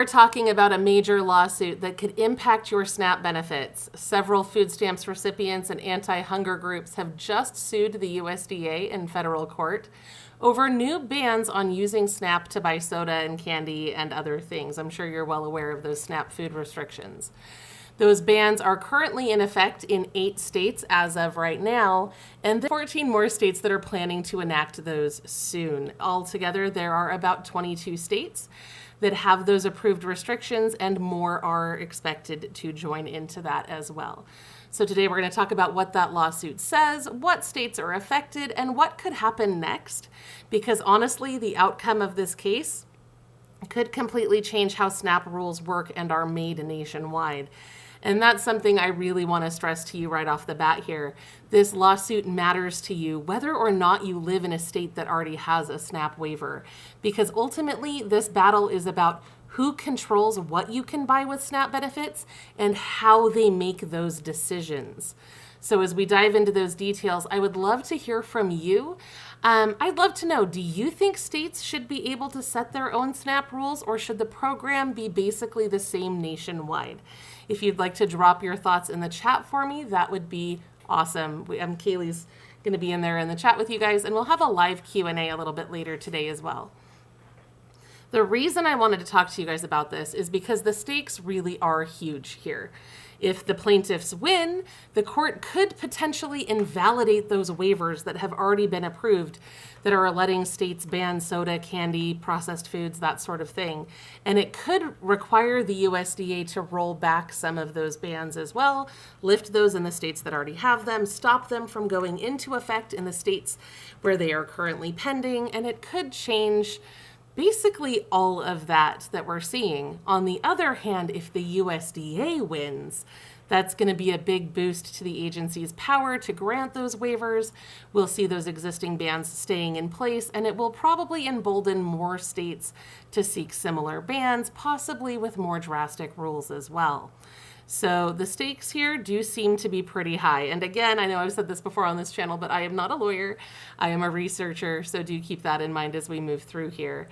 We're talking about a major lawsuit that could impact your SNAP benefits. Several food stamps recipients and anti-hunger groups have just sued the USDA in federal court over new bans on using SNAP to buy soda and candy and other things. I'm sure you're well aware of those SNAP food restrictions. Those bans are currently in effect in 8 states as of right now, and there are 14 more states that are planning to enact those soon. Altogether, there are about 22 states that have those approved restrictions, and more are expected to join into that as well. So today we're going to talk about what that lawsuit says, what states are affected, and what could happen next, because honestly, the outcome of this case could completely change how SNAP rules work and are made nationwide. And that's something I really want to stress to you right off the bat here. This lawsuit matters to you whether or not you live in a state that already has a SNAP waiver, because ultimately this battle is about who controls what you can buy with SNAP benefits and how they make those decisions. So as we dive into those details, I would love to hear from you. I'd love to know, do you think states should be able to set their own SNAP rules, or should the program be basically the same nationwide? If you'd like to drop your thoughts in the chat for me, that would be awesome. Kaylee's going to be in there in the chat with you guys, and we'll have a live Q&A a little bit later today as well. The reason I wanted to talk to you guys about this is because the stakes really are huge here. If the plaintiffs win, the court could potentially invalidate those waivers that have already been approved that are letting states ban soda, candy, processed foods, that sort of thing. And it could require the USDA to roll back some of those bans as well, lift those in the states that already have them, stop them from going into effect in the states where they are currently pending, and it could change basically all of that we're seeing. On the other hand, if the USDA wins, that's going to be a big boost to the agency's power to grant those waivers. We'll see those existing bans staying in place, and it will probably embolden more states to seek similar bans, possibly with more drastic rules as well. So the stakes here do seem to be pretty high. And again, I know I've said this before on this channel, but I am not a lawyer. I am a researcher, so do keep that in mind as we move through here.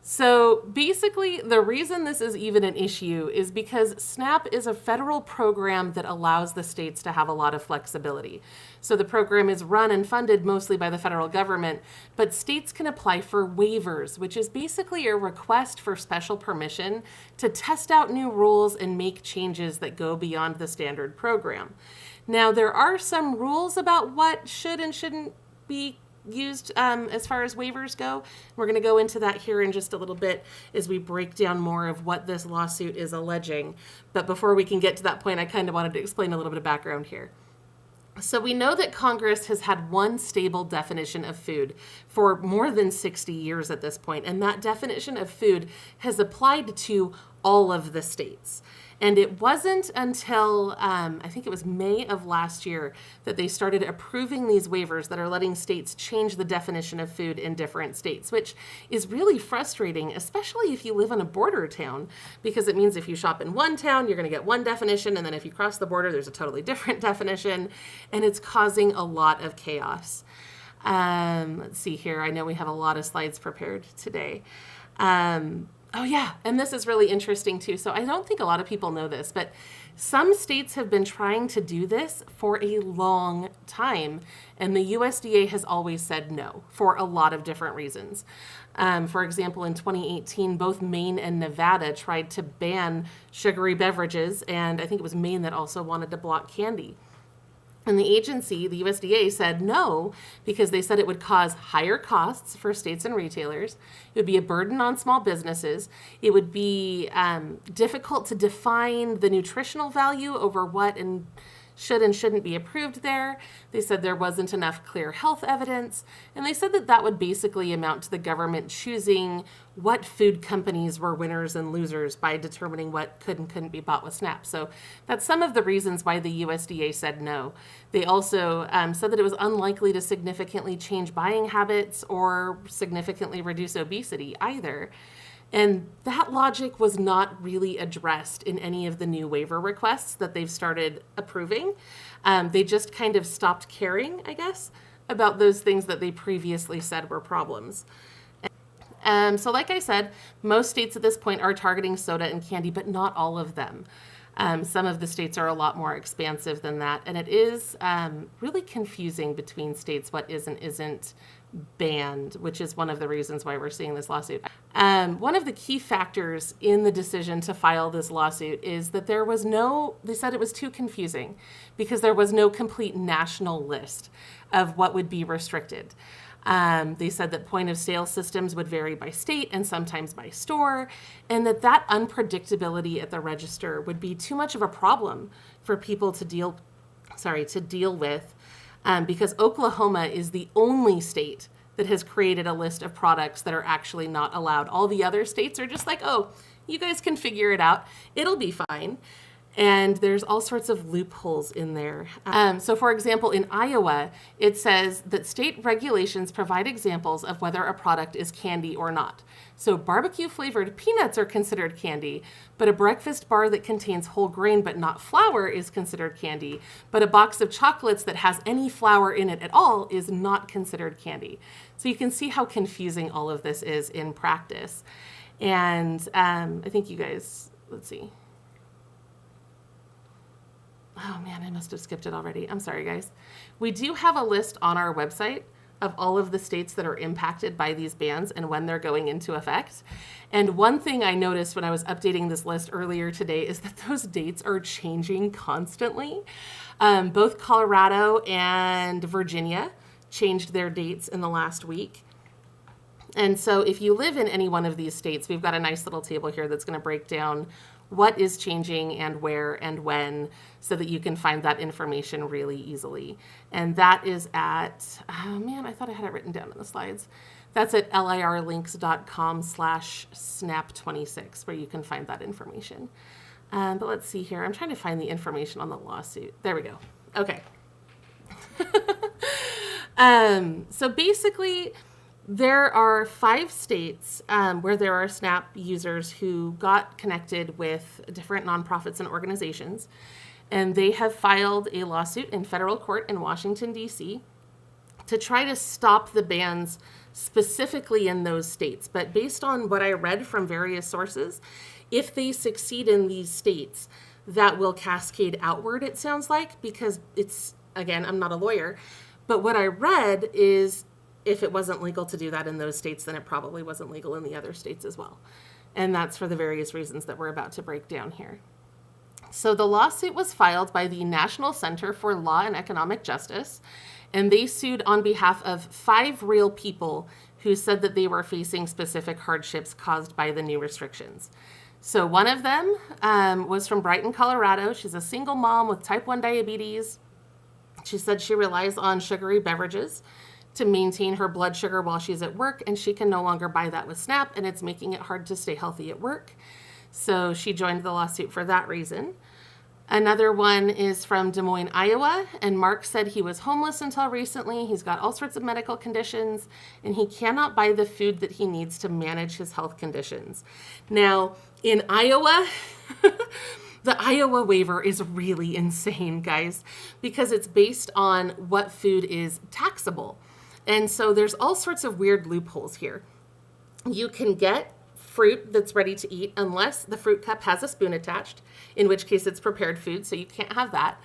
So basically, the reason this is even an issue is because SNAP is a federal program that allows the states to have a lot of flexibility. So the program is run and funded mostly by the federal government, but states can apply for waivers, which is basically a request for special permission to test out new rules and make changes that go beyond the standard program. Now, there are some rules about what should and shouldn't be used as far as waivers go. We're going to go into that here in just a little bit as we break down more of what this lawsuit is alleging. But before we can get to that point, I kind of wanted to explain a little bit of background here. So we know that Congress has had one stable definition of food for more than 60 years at this point, and that definition of food has applied to all of the states. And it wasn't until, I think it was May of last year, that they started approving these waivers that are letting states change the definition of food in different states, which is really frustrating, especially if you live in a border town, because it means if you shop in one town, you're going to get one definition, and then if you cross the border, there's a totally different definition, and it's causing a lot of chaos. Let's see here. I know we have a lot of slides prepared today. Oh yeah, and this is really interesting too. So I don't think a lot of people know this, but some states have been trying to do this for a long time, and the USDA has always said no for a lot of different reasons. For example, in 2018, both Maine and Nevada tried to ban sugary beverages, and I think it was Maine that also wanted to block candy. And the agency, the USDA, said no because they said it would cause higher costs for states and retailers. It would be a burden on small businesses. It would be difficult to define the nutritional value over what and should and shouldn't be approved there. They said there wasn't enough clear health evidence. And they said that that would basically amount to the government choosing what food companies were winners and losers by determining what could and couldn't be bought with SNAP. So that's some of the reasons why the USDA said no. They also said that it was unlikely to significantly change buying habits or significantly reduce obesity either. And that logic was not really addressed in any of the new waiver requests that they've started approving. They just kind of stopped caring, I guess, about those things that they previously said were problems. So like I said, most states at this point are targeting soda and candy, but not all of them. Some of the states are a lot more expansive than that, and it is really confusing between states what is and isn't banned, which is one of the reasons why we're seeing this lawsuit. One of the key factors in the decision to file this lawsuit is that they said it was too confusing because there was no complete national list of what would be restricted. They said that point of sale systems would vary by state and sometimes by store, and that unpredictability at the register would be too much of a problem for people to deal with, because Oklahoma is the only state that has created a list of products that are actually not allowed. All the other states are just like, oh, you guys can figure it out. It'll be fine. And there's all sorts of loopholes in there. So for example, in Iowa, it says that state regulations provide examples of whether a product is candy or not. So barbecue flavored peanuts are considered candy, but a breakfast bar that contains whole grain but not flour is considered candy. But a box of chocolates that has any flour in it at all is not considered candy. So you can see how confusing all of this is in practice. And I think you guys, let's see. Oh man, I must have skipped it already. I'm sorry, guys. We do have a list on our website of all of the states that are impacted by these bans and when they're going into effect. And one thing I noticed when I was updating this list earlier today is that those dates are changing constantly. Both Colorado and Virginia changed their dates in the last week. And so if you live in any one of these states, we've got a nice little table here that's going to break down what is changing and where and when, so that you can find that information really easily. And that is at, oh man, I thought I had it written down in the slides. That's at lirlinks.com/snap26, where you can find that information. But let's see here. I'm trying to find the information on the lawsuit. There we go. Okay. So basically, there are 5 states where there are SNAP users who got connected with different nonprofits and organizations, and they have filed a lawsuit in federal court in Washington, D.C. to try to stop the bans specifically in those states. But based on what I read from various sources, if they succeed in these states, that will cascade outward, it sounds like, because it's, again, I'm not a lawyer, but what I read is if it wasn't legal to do that in those states, then it probably wasn't legal in the other states as well. And that's for the various reasons that we're about to break down here. So the lawsuit was filed by the National Center for Law and Economic Justice, and they sued on behalf of 5 real people who said that they were facing specific hardships caused by the new restrictions. So one of them was from Brighton, Colorado. She's a single mom with type 1 diabetes. She said she relies on sugary beverages to maintain her blood sugar while she's at work, and she can no longer buy that with SNAP, and it's making it hard to stay healthy at work. So she joined the lawsuit for that reason. Another one is from Des Moines, Iowa, and Mark said he was homeless until recently. He's got all sorts of medical conditions, and he cannot buy the food that he needs to manage his health conditions. Now, in Iowa, the Iowa waiver is really insane, guys, because it's based on what food is taxable. And so there's all sorts of weird loopholes here. You can get fruit that's ready to eat unless the fruit cup has a spoon attached, in which case it's prepared food, so you can't have that.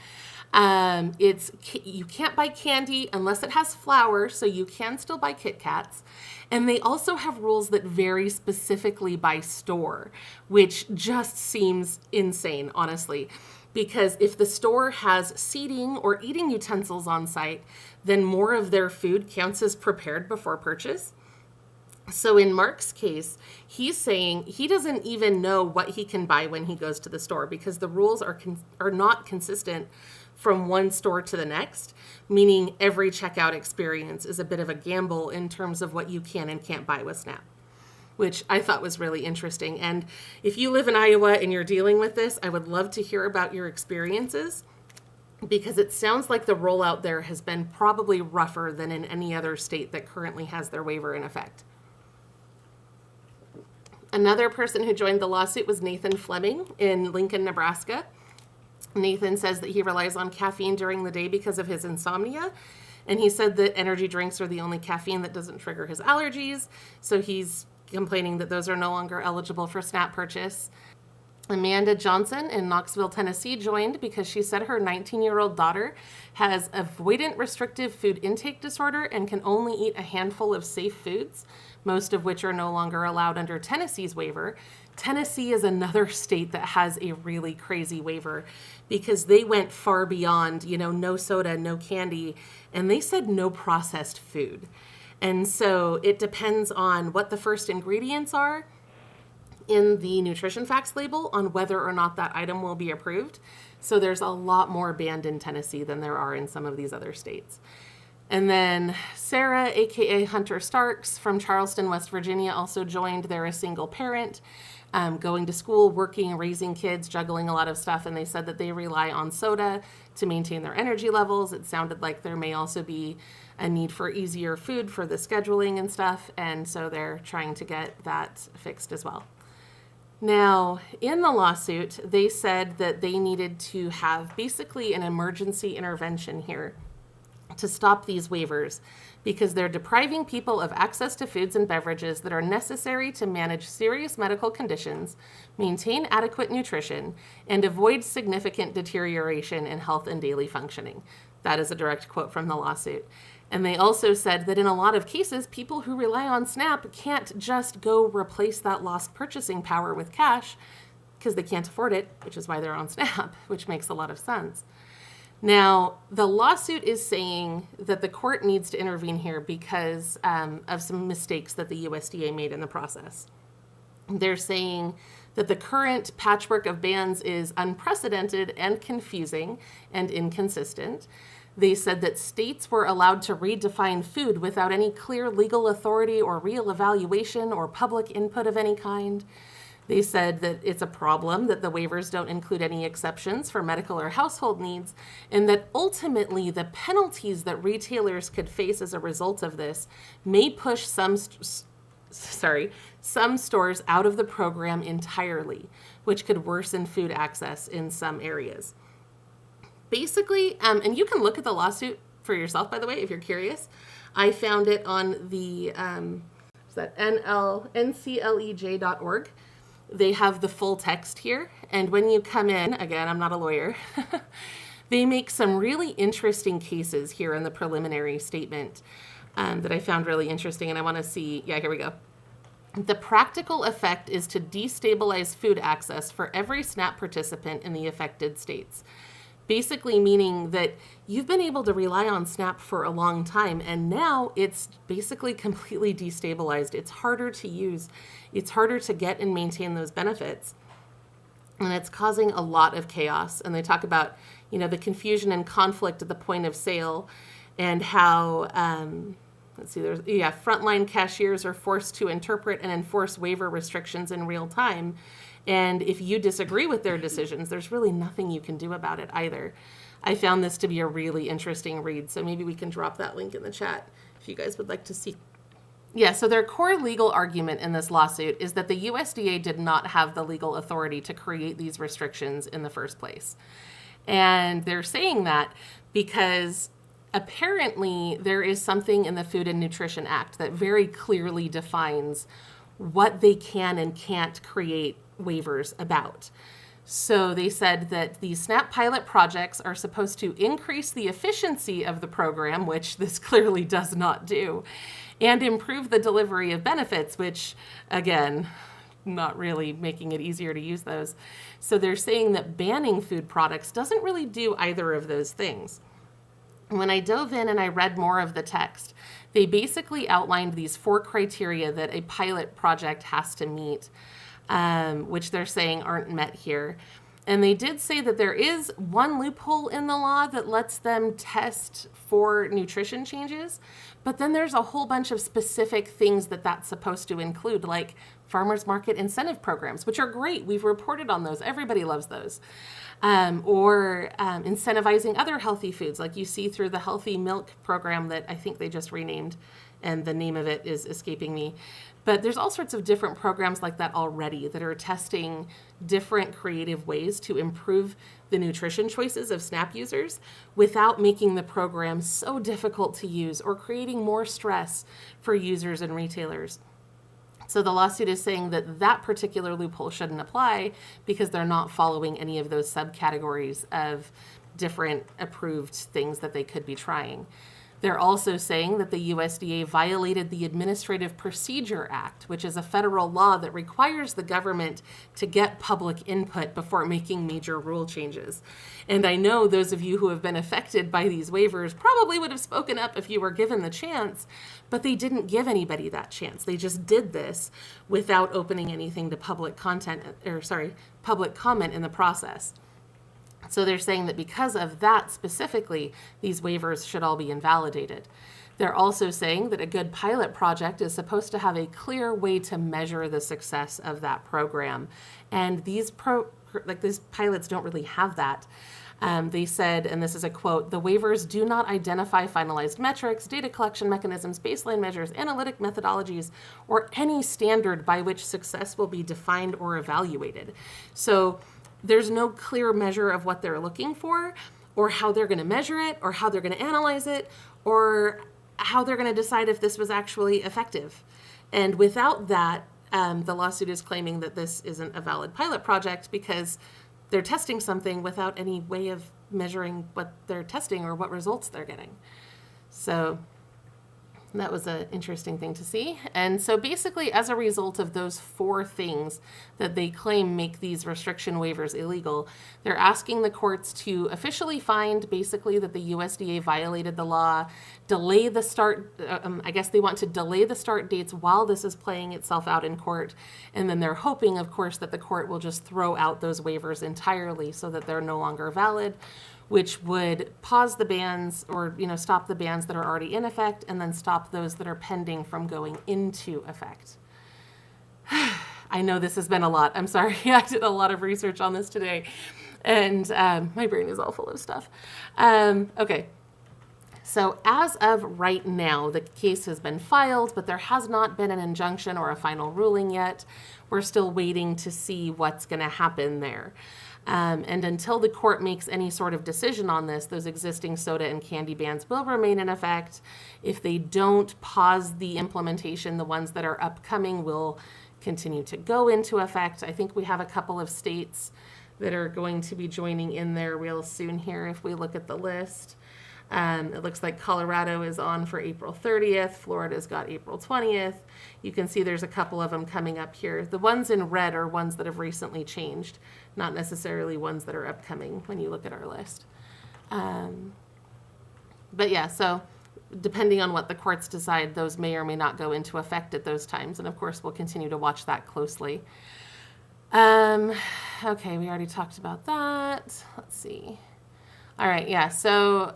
You can't buy candy unless it has flour, so you can still buy Kit Kats. And they also have rules that vary specifically by store, which just seems insane, honestly. Because if the store has seating or eating utensils on site, then more of their food counts as prepared before purchase. So in Mark's case, he's saying he doesn't even know what he can buy when he goes to the store because the rules are not consistent from one store to the next, meaning every checkout experience is a bit of a gamble in terms of what you can and can't buy with SNAP, which I thought was really interesting. And if you live in Iowa and you're dealing with this, I would love to hear about your experiences, because it sounds like the rollout there has been probably rougher than in any other state that currently has their waiver in effect. Another person who joined the lawsuit was Nathan Fleming in Lincoln, Nebraska. Nathan says that he relies on caffeine during the day because of his insomnia. And he said that energy drinks are the only caffeine that doesn't trigger his allergies. So he's complaining that those are no longer eligible for SNAP purchase. Amanda Johnson in Knoxville, Tennessee joined because she said her 19-year-old daughter has avoidant restrictive food intake disorder and can only eat a handful of safe foods, most of which are no longer allowed under Tennessee's waiver. Tennessee is another state that has a really crazy waiver because they went far beyond, no soda, no candy, and they said no processed food. And so it depends on what the first ingredients are in the nutrition facts label on whether or not that item will be approved. So there's a lot more banned in Tennessee than there are in some of these other states. And then Sarah, aka Hunter Starks from Charleston, West Virginia, also joined. They're a single parent, going to school, working, raising kids, juggling a lot of stuff. And they said that they rely on soda to maintain their energy levels. It sounded like there may also be a need for easier food for the scheduling and stuff. And so they're trying to get that fixed as well. Now, in the lawsuit, they said that they needed to have basically an emergency intervention here to stop these waivers because they're depriving people of access to foods and beverages that are necessary to manage serious medical conditions, maintain adequate nutrition, and avoid significant deterioration in health and daily functioning. That is a direct quote from the lawsuit. And they also said that in a lot of cases, people who rely on SNAP can't just go replace that lost purchasing power with cash because they can't afford it, which is why they're on SNAP, which makes a lot of sense. Now, the lawsuit is saying that the court needs to intervene here because of some mistakes that the USDA made in the process. They're saying that the current patchwork of bans is unprecedented and confusing and inconsistent. They said that states were allowed to redefine food without any clear legal authority or real evaluation or public input of any kind. They said that it's a problem that the waivers don't include any exceptions for medical or household needs, and that ultimately the penalties that retailers could face as a result of this may push some stores out of the program entirely, which could worsen food access in some areas. Basically, and you can look at the lawsuit for yourself, by the way, if you're curious. I found it on the nclej.org. They have the full text here. And when you come in, again, I'm not a lawyer, they make some really interesting cases here in the preliminary statement that I found really interesting. And I want to see, here we go. The practical effect is to destabilize food access for every SNAP participant in the affected states. Basically meaning that you've been able to rely on SNAP for a long time, and now it's basically completely destabilized. It's harder to use. It's harder to get and maintain those benefits. And it's causing a lot of chaos. And they talk about, the confusion and conflict at the point of sale and how, frontline cashiers are forced to interpret and enforce waiver restrictions in real time. And if you disagree with their decisions, there's really nothing you can do about it either. I found this to be a really interesting read, so maybe we can drop that link in the chat if you guys would like to see. Yeah, so their core legal argument in this lawsuit is that the USDA did not have the legal authority to create these restrictions in the first place. And they're saying that because apparently there is something in the Food and Nutrition Act that very clearly defines what they can and can't create waivers about. So they said that the SNAP pilot projects are supposed to increase the efficiency of the program, which this clearly does not do, and improve the delivery of benefits, which, again, not really making it easier to use those. So they're saying that banning food products doesn't really do either of those things. When I dove in and I read more of the text, they basically outlined these 4 criteria that a pilot project has to meet, which they're saying aren't met here. And they did say that there is one loophole in the law that lets them test for nutrition changes, but then there's a whole bunch of specific things that that's supposed to include, like farmers market incentive programs, which are great. We've reported on those. Everybody loves those. Or incentivizing other healthy foods, like you see through the healthy milk program that I think they just renamed, and the name of it is escaping me. But there's all sorts of different programs like that already that are testing different creative ways to improve the nutrition choices of SNAP users without making the program so difficult to use or creating more stress for users and retailers. So the lawsuit is saying that that particular loophole shouldn't apply because they're not following any of those subcategories of different approved things that they could be trying. They're also saying that the USDA violated the Administrative Procedure Act, which is a federal law that requires the government to get public input before making major rule changes. And I know those of you who have been affected by these waivers probably would have spoken up if you were given the chance, but they didn't give anybody that chance. They just did this without opening anything to public comment in the process. So they're saying that because of that specifically, these waivers should all be invalidated. They're also saying that a good pilot project is supposed to have a clear way to measure the success of that program. And these pilots don't really have that. They said, and this is a quote, "The waivers do not identify finalized metrics, data collection mechanisms, baseline measures, analytic methodologies, or any standard by which success will be defined or evaluated." So there's no clear measure of what they're looking for, or how they're going to measure it, or how they're going to analyze it, or how they're going to decide if this was actually effective. And without that, the lawsuit is claiming that this isn't a valid pilot project because they're testing something without any way of measuring what they're testing or what results they're getting. So that was an interesting thing to see. And so basically, as a result of those four things that they claim make these restriction waivers illegal, they're asking the courts to officially find basically that the USDA violated the law, delay the start, I guess they want to delay the start dates while this is playing itself out in court. And then they're hoping, of course, that the court will just throw out those waivers entirely so that they're no longer valid, which would pause the bans or, stop the bans that are already in effect and then stop those that are pending from going into effect. I know this has been a lot. I'm sorry. I did a lot of research on this today, and my brain is all full of stuff. Okay. So as of right now, the case has been filed, but there has not been an injunction or a final ruling yet. We're still waiting to see what's going to happen there. And until the court makes any sort of decision on this, those existing soda and candy bans will remain in effect. If they don't pause the implementation, the ones that are upcoming will continue to go into effect. I think we have a couple of states that are going to be joining in there real soon here if we look at the list. It looks like Colorado is on for April 30th. Florida's got April 20th. You can see there's a couple of them coming up here. The ones in red are ones that have recently changed, not necessarily ones that are upcoming when you look at our list. But yeah, so depending on what the courts decide, those may or may not go into effect at those times. And of course, we'll continue to watch that closely. Okay, we already talked about that. Let's see. All right, yeah, so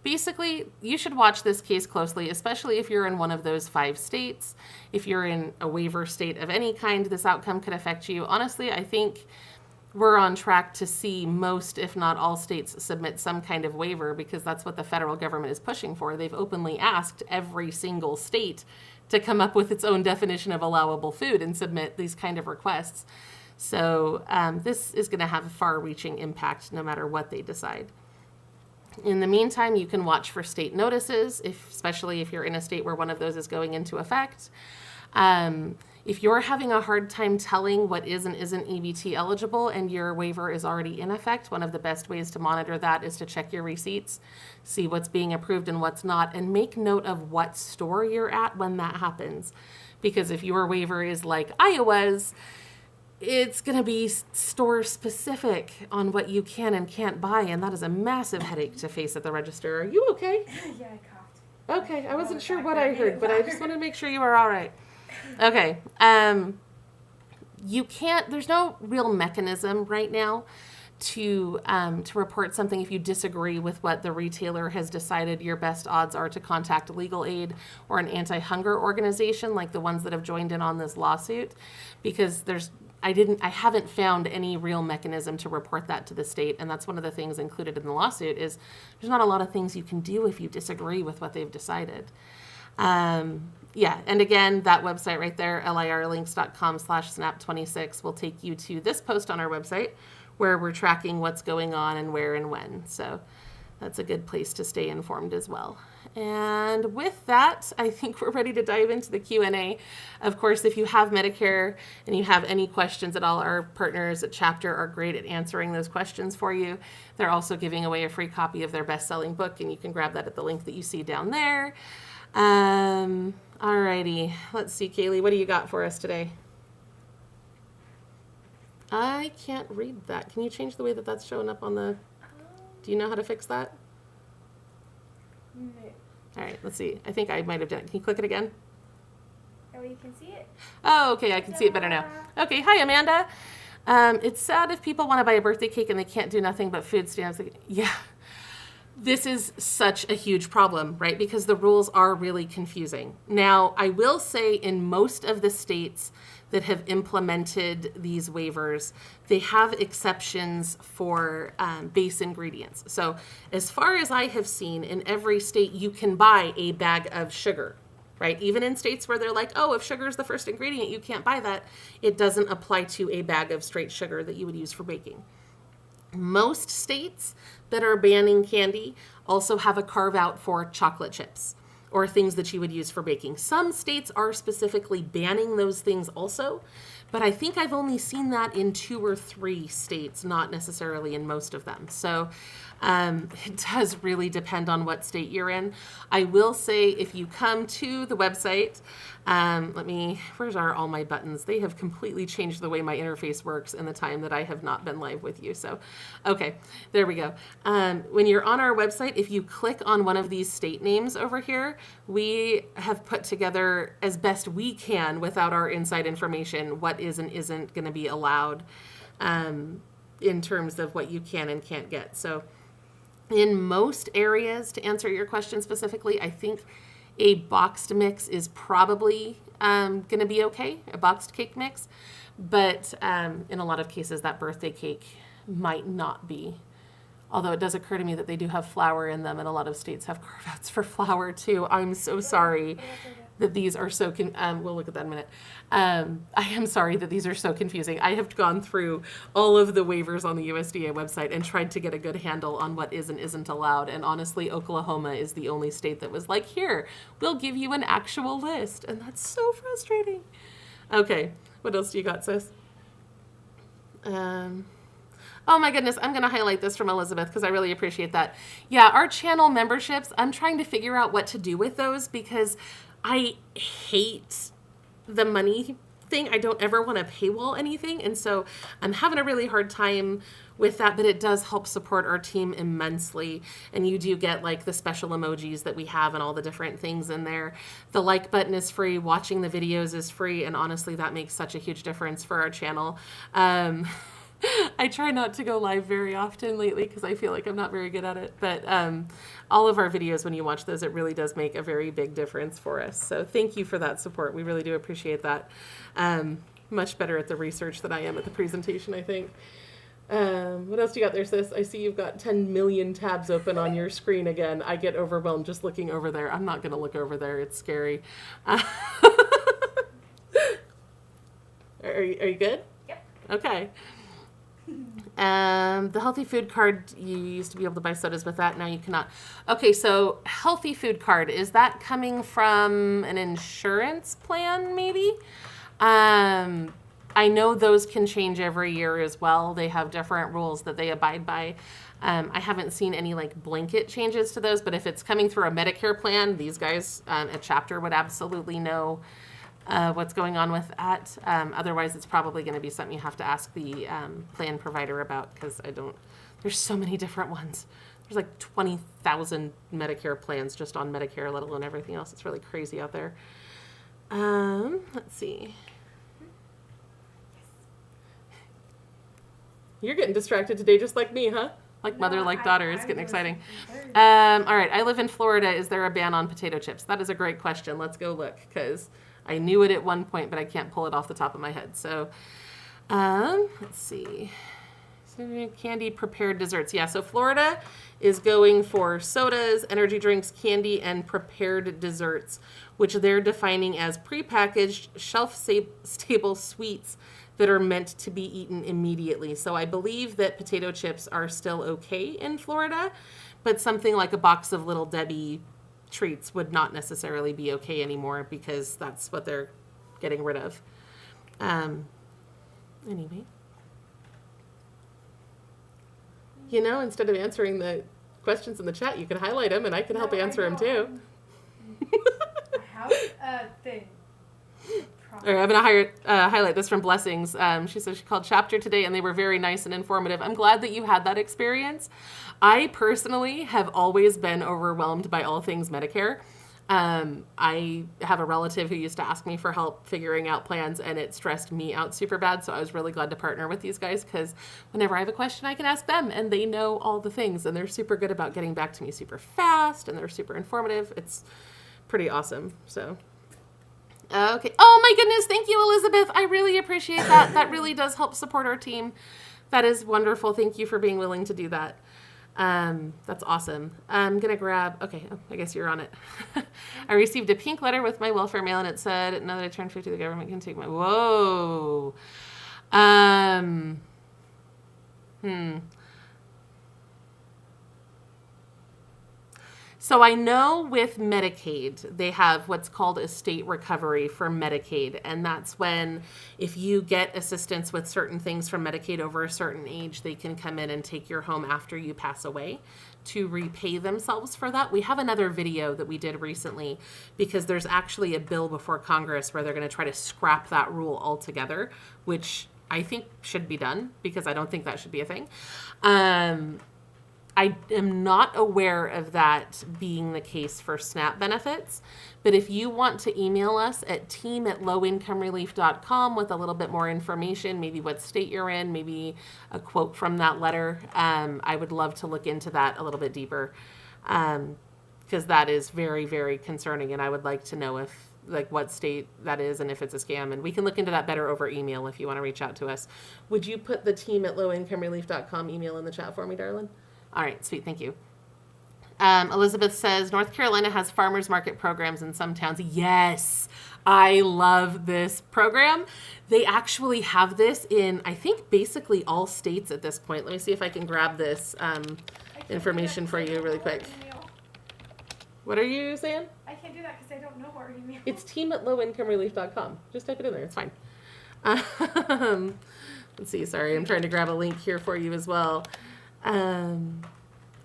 basically, you should watch this case closely, especially if you're in one of those 5 states. If you're in a waiver state of any kind, this outcome could affect you. Honestly, I think we're on track to see most, if not all, states submit some kind of waiver because that's what the federal government is pushing for. They've openly asked every single state to come up with its own definition of allowable food and submit these kind of requests. So this is going to have a far-reaching impact no matter what they decide. In the meantime, you can watch for state notices, especially if you're in a state where one of those is going into effect. If you're having a hard time telling what is and isn't EBT eligible and your waiver is already in effect, one of the best ways to monitor that is to check your receipts, see what's being approved and what's not, and make note of what store you're at when that happens. Because if your waiver is like Iowa's, it's going to be store specific on what you can and can't buy, and that is a massive headache to face at the register. Are you okay? Yeah, I coughed. Okay, I wasn't sure what I heard, but I just wanted to make sure you were all right. Okay, you can't, there's no real mechanism right now to report something if you disagree with what the retailer has decided. Your best odds are to contact legal aid or an anti-hunger organization like the ones that have joined in on this lawsuit, because I haven't found any real mechanism to report that to the state, and that's one of the things included in the lawsuit is there's not a lot of things you can do if you disagree with what they've decided. Yeah, and again, that website right there, lirlinks.com/snap26, will take you to this post on our website where we're tracking what's going on and where and when. So that's a good place to stay informed as well. And with that, I think we're ready to dive into the Q&A. Of course, if you have Medicare and you have any questions at all, our partners at Chapter are great at answering those questions for you. They're also giving away a free copy of their best-selling book, and you can grab that at the link that you see down there. Alrighty, let's see, Kaylee, what do you got for us today? I can't read that. Can you change the way that that's showing up on the... Do you know how to fix that? No. All right, let's see. I think I might have done it. Can you click it again? Oh, you can see it. Oh, okay, I can see it better now. Okay, hi, Amanda. It's sad if people want to buy a birthday cake and they can't do nothing but food stamps. Yeah, this is such a huge problem, right? Because the rules are really confusing. Now, I will say in most of the states that have implemented these waivers, they have exceptions for base ingredients. So as far as I have seen, in every state, you can buy a bag of sugar, right? Even in states where they're like, oh, if sugar is the first ingredient, you can't buy that. It doesn't apply to a bag of straight sugar that you would use for baking. Most states that are banning candy also have a carve out for chocolate chips or things that you would use for baking. Some states are specifically banning those things also, but I think I've only seen that in 2 or 3 states, not necessarily in most of them. So it does really depend on what state you're in. I will say if you come to the website, where's all my buttons? They have completely changed the way my interface works in the time that I have not been live with you. So, okay, there we go. When you're on our website, if you click on one of these state names over here, we have put together as best we can without our inside information what is and isn't going to be allowed in terms of what you can and can't get. So in most areas, to answer your question specifically, I think a boxed mix is probably going to be okay, a boxed cake mix. But in a lot of cases, that birthday cake might not be. Although it does occur to me that they do have flour in them, and a lot of states have carve-outs for flour too. I'm so sorry that these are so, we'll look at that in a minute. I am sorry that these are so confusing. I have gone through all of the waivers on the USDA website and tried to get a good handle on what is and isn't allowed. And honestly, Oklahoma is the only state that was like, here, we'll give you an actual list. And that's so frustrating. Okay, what else do you got, sis? Oh my goodness, I'm going to highlight this from Elizabeth because I really appreciate that. Yeah, our channel memberships, I'm trying to figure out what to do with those because I hate the money thing. I don't ever want to paywall anything. And so I'm having a really hard time with that, but it does help support our team immensely. And you do get like the special emojis that we have and all the different things in there. The like button is free. Watching the videos is free. And honestly, that makes such a huge difference for our channel. I try not to go live very often lately because I feel like I'm not very good at it. But all of our videos, when you watch those, it really does make a very big difference for us. So thank you for that support. We really do appreciate that. Much better at the research than I am at the presentation, I think. What else do you got there, sis? I see you've got 10 million tabs open on your screen again. I get overwhelmed just looking over there. I'm not going to look over there. It's scary. Are you good? Yep. Okay. The healthy food card, you used to be able to buy sodas with that. Now you cannot. Okay, so healthy food card, is that coming from an insurance plan maybe? I know those can change every year as well. They have different rules that they abide by. I haven't seen any like blanket changes to those, but if it's coming through a Medicare plan, these guys at Chapter would absolutely know what's going on with that. Otherwise, it's probably going to be something you have to ask the plan provider about because there's so many different ones. There's like 20,000 Medicare plans just on Medicare, let alone everything else. It's really crazy out there. Let's see. You're getting distracted today just like me, huh? Like mother, like daughter. It's getting exciting. All right, I live in Florida. Is there a ban on potato chips? That is a great question. Let's go look because I knew it at one point, but I can't pull it off the top of my head. So let's see. Candy, prepared desserts. Yeah, so Florida is going for sodas, energy drinks, candy, and prepared desserts, which they're defining as prepackaged, shelf-stable sweets that are meant to be eaten immediately. So I believe that potato chips are still okay in Florida, but something like a box of Little Debbie treats would not necessarily be okay anymore because that's what they're getting rid of. Anyway. You know, instead of answering the questions in the chat, you could highlight them and I could help answer them too. A house thing. All right, I'm going to highlight this from Blessings. She says she called Chapter today and they were very nice and informative. I'm glad that you had that experience. I personally have always been overwhelmed by all things Medicare. I have a relative who used to ask me for help figuring out plans and it stressed me out super bad. So I was really glad to partner with these guys because whenever I have a question, I can ask them and they know all the things and they're super good about getting back to me super fast and they're super informative. It's pretty awesome. So, okay. Oh my goodness. Thank you, Elizabeth. I really appreciate that. That really does help support our team. That is wonderful. Thank you for being willing to do that. That's awesome. I'm going to grab, okay, I guess you're on it. I received a pink letter with my welfare mail and it said, now that I turned 50, the government can take my, whoa. So I know with Medicaid, they have what's called a state recovery for Medicaid. And that's when if you get assistance with certain things from Medicaid over a certain age, they can come in and take your home after you pass away to repay themselves for that. We have another video that we did recently because there's actually a bill before Congress where they're going to try to scrap that rule altogether, which I think should be done because I don't think that should be a thing. I am not aware of that being the case for SNAP benefits, but if you want to email us at team@lowincomerelief.com with a little bit more information, maybe what state you're in, maybe a quote from that letter, I would love to look into that a little bit deeper because that is very, very concerning, and I would like to know if like what state that is and if it's a scam, and we can look into that better over email if you want to reach out to us. Would you put the team@lowincomerelief.com email in the chat for me, darling? All right, sweet, thank you. Elizabeth says, North Carolina has farmers market programs in some towns. Yes, I love this program. They actually have this in, I think, basically all states at this point. Let me see if I can grab this information for you really quick. What are you saying? I can't do that because I don't know our email. It's team@lowincomerelief.com. Just type it in there, it's fine. Let's see, sorry, I'm trying to grab a link here for you as well. I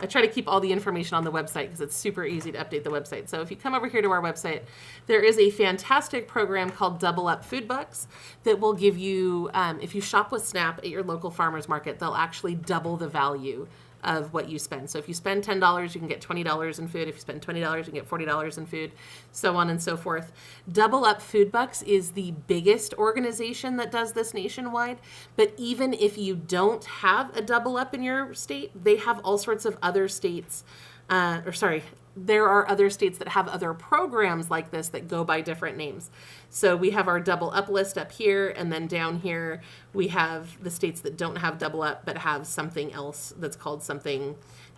try to keep all the information on the website because it's super easy to update the website. So if you come over here to our website, there is a fantastic program called Double Up Food Bucks that will give you, if you shop with SNAP at your local farmer's market, they'll actually double the value of what you spend. So if you spend $10, you can get $20 in food. If you spend $20, you can get $40 in food, so on and so forth. Double Up Food Bucks is the biggest organization that does this nationwide. But even if you don't have a Double Up in your state, they have all sorts of other states, there are other states that have other programs like this that go by different names. So we have our Double Up list up here, and then down here we have the states that don't have Double Up but have something else that's called something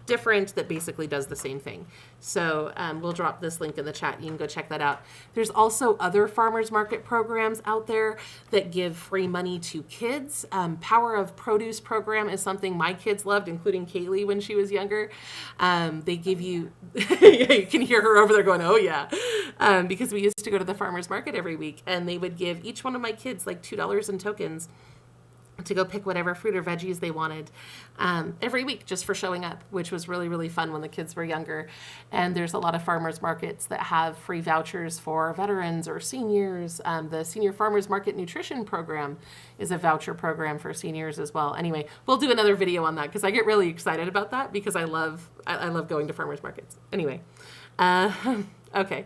different that basically does the same thing. So we'll drop this link in the chat. You can go check that out. There's also other farmers market programs out there that give free money to kids. Power of Produce program is something my kids loved, including Kaylee when she was younger. They give you, you can hear her over there going, oh yeah, because we used to go to the farmers market every week and they would give each one of my kids like $2 in tokens to go pick whatever fruit or veggies they wanted every week just for showing up, which was really, really fun when the kids were younger. And there's a lot of farmers markets that have free vouchers for veterans or seniors. The Senior Farmers Market Nutrition Program is a voucher program for seniors as well. Anyway, we'll do another video on that because I get really excited about that because I love going to farmers markets. Anyway, okay.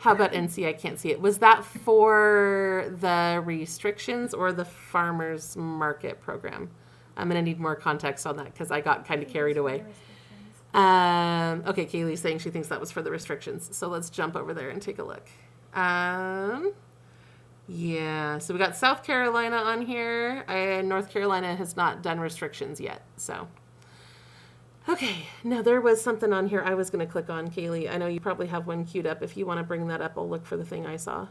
How about NC? I can't see it. Was that for the restrictions or the farmers market program? I'm going to need more context on that because I got kind of carried away. Okay, Kaylee's saying she thinks that was for the restrictions. So let's jump over there and take a look. Yeah, so we got South Carolina on here, and North Carolina has not done restrictions yet. So, okay, now there was something on here I was going to click on, Kaylee. I know you probably have one queued up. If you want to bring that up, I'll look for the thing I saw.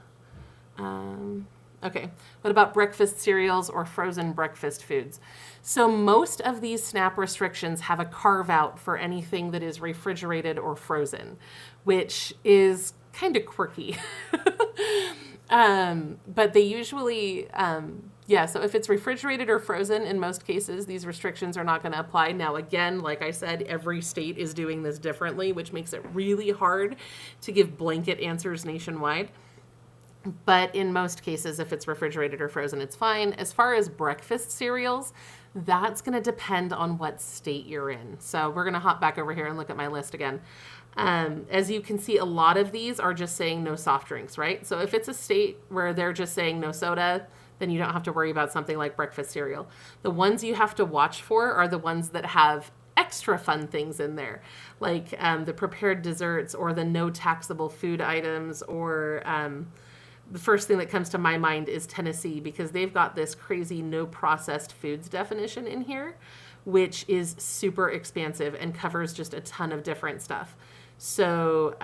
Okay. What about breakfast cereals or frozen breakfast foods? So most of these SNAP restrictions have a carve out for anything that is refrigerated or frozen, which is kind of quirky. But they usually, so if it's refrigerated or frozen, in most cases, these restrictions are not going to apply. Now, again, like I said, every state is doing this differently, which makes it really hard to give blanket answers nationwide. But in most cases, if it's refrigerated or frozen, it's fine. As far as breakfast cereals, that's going to depend on what state you're in. So we're going to hop back over here and look at my list again. As you can see, a lot of these are just saying no soft drinks, right? So if it's a state where they're just saying no soda, then you don't have to worry about something like breakfast cereal. The ones you have to watch for are the ones that have extra fun things in there, like the prepared desserts or the no taxable food items, or the first thing that comes to my mind is Tennessee, because they've got this crazy no processed foods definition in here, which is super expansive and covers just a ton of different stuff. So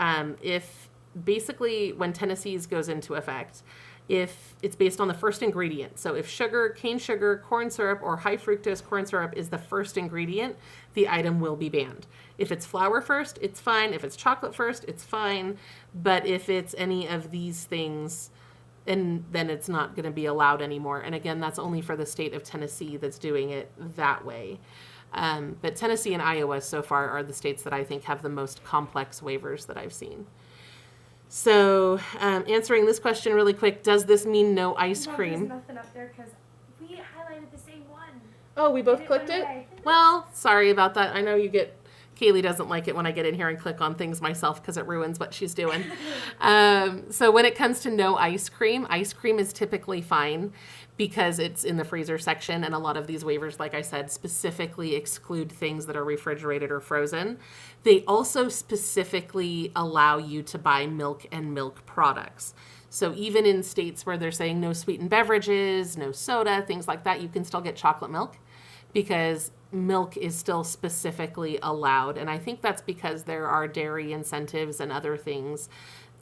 if basically when Tennessee's goes into effect, if it's based on the first ingredient, so if sugar, cane sugar, corn syrup, or high fructose corn syrup is the first ingredient, the item will be banned. If it's flour first, it's fine. If it's chocolate first, it's fine. But if it's any of these things, and then it's not going to be allowed anymore. And again, that's only for the state of Tennessee that's doing it that way. But Tennessee and Iowa so far are the states that I think have the most complex waivers that I've seen. So answering this question really quick, does this mean no ice cream? There's nothing up there because we highlighted the same one. Oh, we both clicked it? Well, sorry about that. I know Kaylee doesn't like it when I get in here and click on things myself because it ruins what she's doing. So when it comes to no ice cream is typically fine because it's in the freezer section, and a lot of these waivers, like I said, specifically exclude things that are refrigerated or frozen. They also specifically allow you to buy milk and milk products. So even in states where they're saying no sweetened beverages, no soda, things like that, you can still get chocolate milk, because milk is still specifically allowed. And I think that's because there are dairy incentives and other things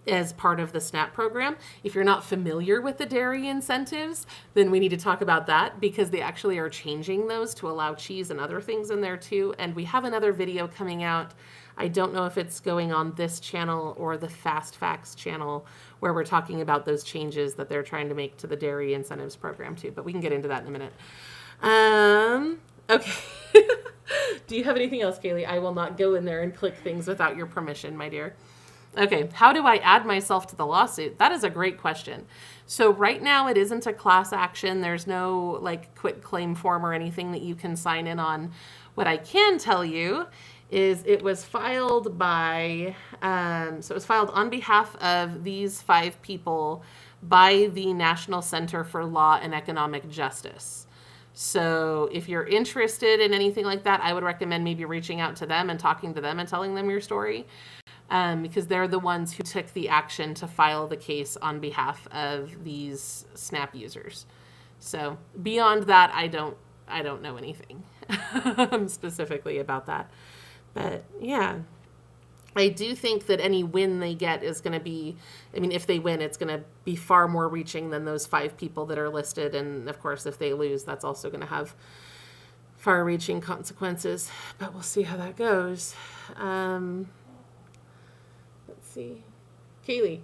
as part of the SNAP program. If you're not familiar with the dairy incentives, then we need to talk about that, because they actually are changing those to allow cheese and other things in there too. And we have another video coming out. I don't know if it's going on this channel or the Fast Facts channel, where we're talking about those changes that they're trying to make to the dairy incentives program too, but we can get into that in a minute. Okay. Do you have anything else, Kaylee? I will not go in there and click things without your permission, my dear. Okay, how do I add myself to the lawsuit? That is a great question. So right now it isn't a class action. There's no quit claim form or anything that you can sign in on. What I can tell you is it was filed by, so it was filed on behalf of these 5 people by the National Center for Law and Economic Justice. So if you're interested in anything like that, I would recommend maybe reaching out to them and talking to them and telling them your story. Because they're the ones who took the action to file the case on behalf of these SNAP users. So beyond that, I don't know anything specifically about that. But yeah, I do think that any win they get is going to be, if they win, it's going to be far more reaching than those 5 people that are listed. And of course, if they lose, that's also going to have far-reaching consequences. But we'll see how that goes. Let's see. Kaylee.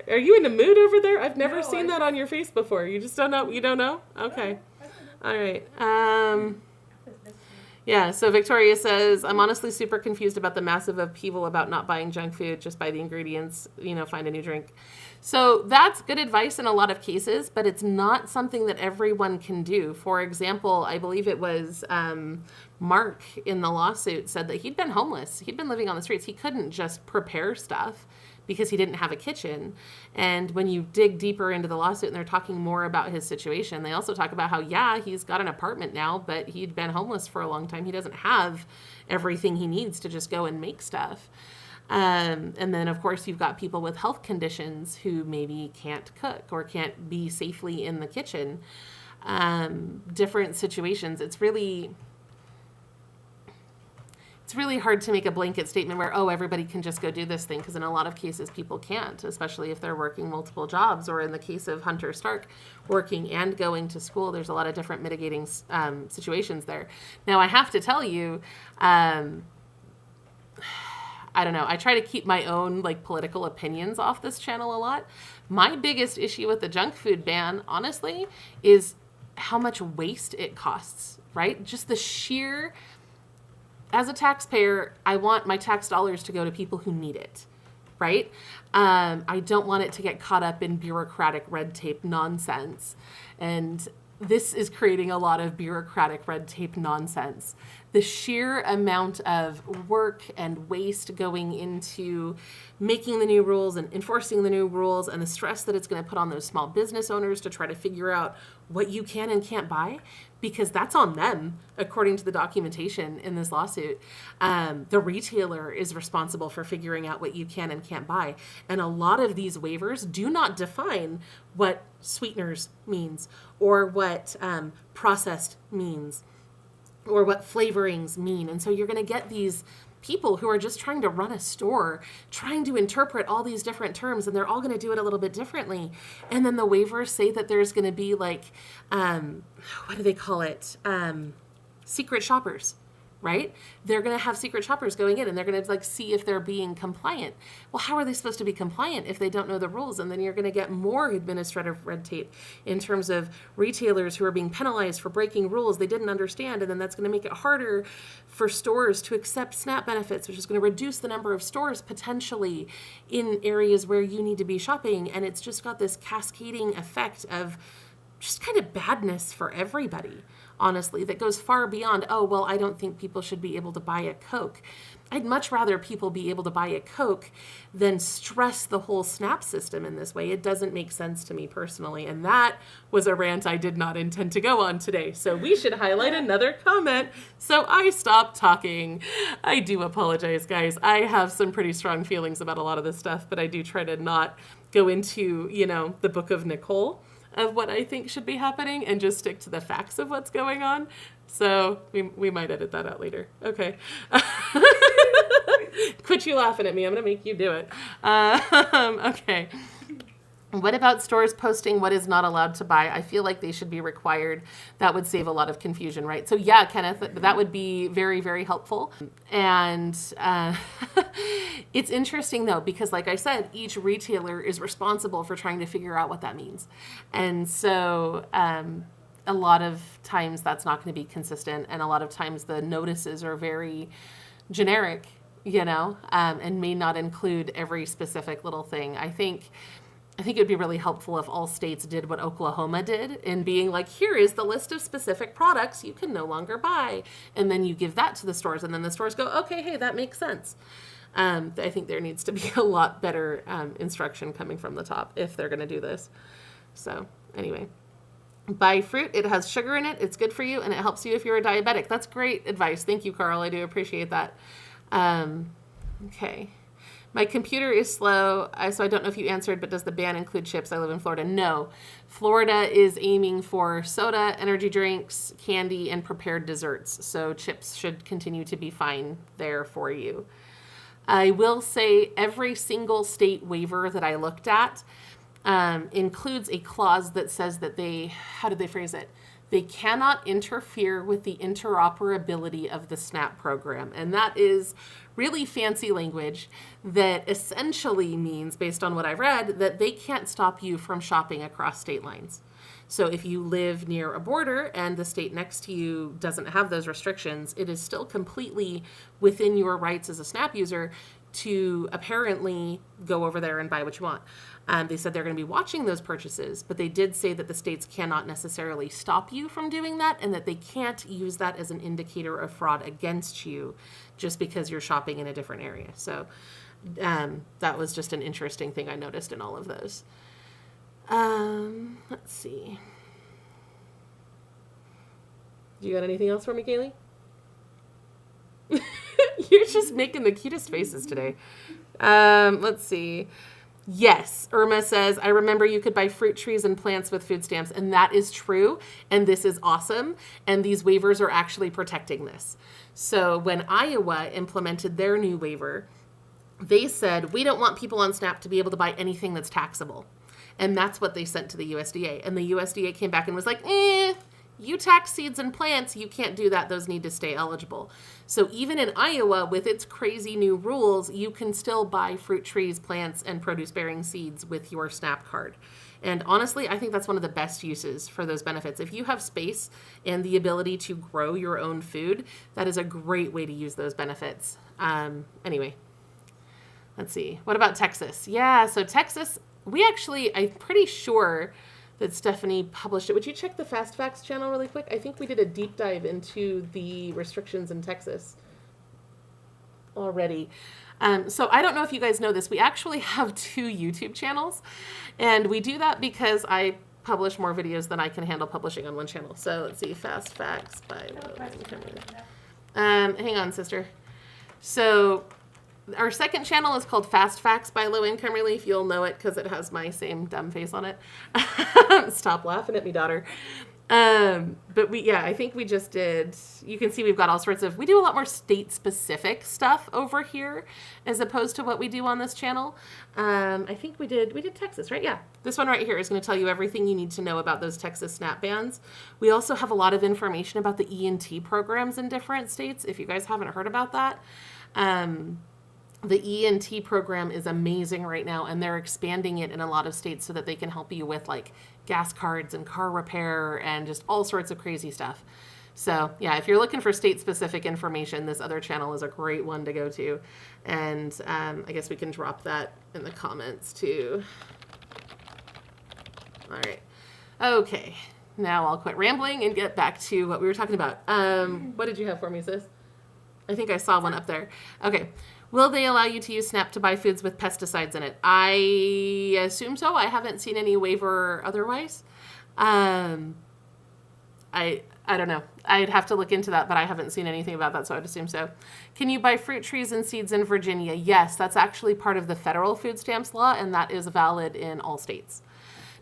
Are you in a mood over there? I've never seen that on your face before. You just don't know? You don't know? Okay. All right. Yeah, so Victoria says, I'm honestly super confused about the massive upheaval about not buying junk food, just buy the ingredients, find a new drink. So that's good advice in a lot of cases, but it's not something that everyone can do. For example, I believe it was Mark in the lawsuit said that he'd been homeless. He'd been living on the streets. He couldn't just prepare stuff because he didn't have a kitchen. And when you dig deeper into the lawsuit and they're talking more about his situation, they also talk about how, he's got an apartment now, but he'd been homeless for a long time. He doesn't have everything he needs to just go and make stuff. And then, of course, you've got people with health conditions who maybe can't cook or can't be safely in the kitchen. Different situations. It's really it's really hard to make a blanket statement where, oh, everybody can just go do this thing, because in a lot of cases people can't, especially if they're working multiple jobs, or in the case of Hunter Stark, working and going to school. There's a lot of different mitigating situations there. Now, I have to tell you, I don't know, I try to keep my own like political opinions off this channel a lot. My biggest issue with the junk food ban, honestly, is how much waste it costs, right? Just the sheer... As a taxpayer, I want my tax dollars to go to people who need it, right? I don't want it to get caught up in bureaucratic red tape nonsense. And this is creating a lot of bureaucratic red tape nonsense. The sheer amount of work and waste going into making the new rules and enforcing the new rules, and the stress that it's going to put on those small business owners to try to figure out what you can and can't buy, because that's on them, according to the documentation in this lawsuit. The retailer is responsible for figuring out what you can and can't buy. And a lot of these waivers do not define what sweeteners means, or what processed means, or what flavorings mean. And so you're going to get these people who are just trying to run a store, trying to interpret all these different terms, and they're all going to do it a little bit differently. And then the waivers say that there's going to be like, what do they call it? Secret shoppers, right? They're going to have secret shoppers going in, and they're going to like see if they're being compliant. Well, how are they supposed to be compliant if they don't know the rules? And then you're going to get more administrative red tape in terms of retailers who are being penalized for breaking rules they didn't understand. And then that's going to make it harder for stores to accept SNAP benefits, which is going to reduce the number of stores potentially in areas where you need to be shopping. And it's just got this cascading effect of just kind of badness for everybody, honestly, that goes far beyond, oh, well, I don't think people should be able to buy a Coke. I'd much rather people be able to buy a Coke than stress the whole SNAP system in this way. It doesn't make sense to me personally. And that was a rant I did not intend to go on today. So we should highlight another comment so I stop talking. I do apologize, guys. I have some pretty strong feelings about a lot of this stuff, but I do try to not go into, the book of Nicole of what I think should be happening, and just stick to the facts of what's going on. So we might edit that out later. Okay. Quit you laughing at me. I'm going to make you do it. Okay. What about stores posting what is not allowed to buy? I feel like they should be required. That would save a lot of confusion, right? So yeah, Kenneth, that would be very, very helpful. And it's interesting though, because like I said, each retailer is responsible for trying to figure out what that means. And so a lot of times that's not going to be consistent. And a lot of times the notices are very generic, and may not include every specific little thing. I think it would be really helpful if all states did what Oklahoma did in being like, here is the list of specific products you can no longer buy. And then you give that to the stores, and then the stores go, okay, hey, that makes sense. I think there needs to be a lot better instruction coming from the top if they're going to do this. So anyway, buy fruit. It has sugar in it. It's good for you, and it helps you if you're a diabetic. That's great advice. Thank you, Carl. I do appreciate that. Okay. My computer is slow, so I don't know if you answered, but does the ban include chips? I live in Florida. No. Florida is aiming for soda, energy drinks, candy, and prepared desserts. So chips should continue to be fine there for you. I will say every single state waiver that I looked at includes a clause that says that how did they phrase it? They cannot interfere with the interoperability of the SNAP program. And that is really fancy language that essentially means, based on what I've read, that they can't stop you from shopping across state lines. So if you live near a border and the state next to you doesn't have those restrictions, it is still completely within your rights as a SNAP user to apparently go over there and buy what you want. They said they're going to be watching those purchases, but they did say that the states cannot necessarily stop you from doing that, and that they can't use that as an indicator of fraud against you just because you're shopping in a different area. So that was just an interesting thing I noticed in all of those. Let's see. Do you got anything else for me, Kaylee? You're just making the cutest faces today. Let's see. Yes, Irma says, I remember you could buy fruit trees and plants with food stamps, and that is true, and this is awesome, and these waivers are actually protecting this. So when Iowa implemented their new waiver, they said, we don't want people on SNAP to be able to buy anything that's taxable. And that's what they sent to the USDA. And the USDA came back and was like, you tax seeds and plants, you can't do that. Those need to stay eligible. So even in Iowa, with its crazy new rules, you can still buy fruit trees, plants, and produce-bearing seeds with your SNAP card. And honestly, I think that's one of the best uses for those benefits. If you have space and the ability to grow your own food, that is a great way to use those benefits. Anyway, let's see. What about Texas? Yeah, so Texas, I'm pretty sure that Stephanie published it. Would you check the Fast Facts channel really quick? I think we did a deep dive into the restrictions in Texas already. So I don't know if you guys know this. We actually have 2 YouTube channels, and we do that because I publish more videos than I can handle publishing on one channel. So let's see, Fast Facts by hang on, sister. So our second channel is called Fast Facts by Low Income Relief. You'll know it because it has my same dumb face on it. Stop laughing at me, daughter. But I think we just did, you can see we've got all sorts of, we do a lot more state-specific stuff over here as opposed to what we do on this channel. I think we did Texas, right? Yeah. This one right here is going to tell you everything you need to know about those Texas SNAP bans. We also have a lot of information about the E&T programs in different states, if you guys haven't heard about that. The E&T program is amazing right now, and they're expanding it in a lot of states so that they can help you with like gas cards and car repair and just all sorts of crazy stuff. So yeah, if you're looking for state-specific information, this other channel is a great one to go to. And I guess we can drop that in the comments too. All right. Okay. Now I'll quit rambling and get back to what we were talking about. What did you have for me, sis? I think I saw one up there. Okay. Will they allow you to use SNAP to buy foods with pesticides in it? I assume so. I haven't seen any waiver otherwise. I don't know. I'd have to look into that, but I haven't seen anything about that, so I'd assume so. Can you buy fruit trees and seeds in Virginia? Yes, that's actually part of the federal food stamps law, and that is valid in all states.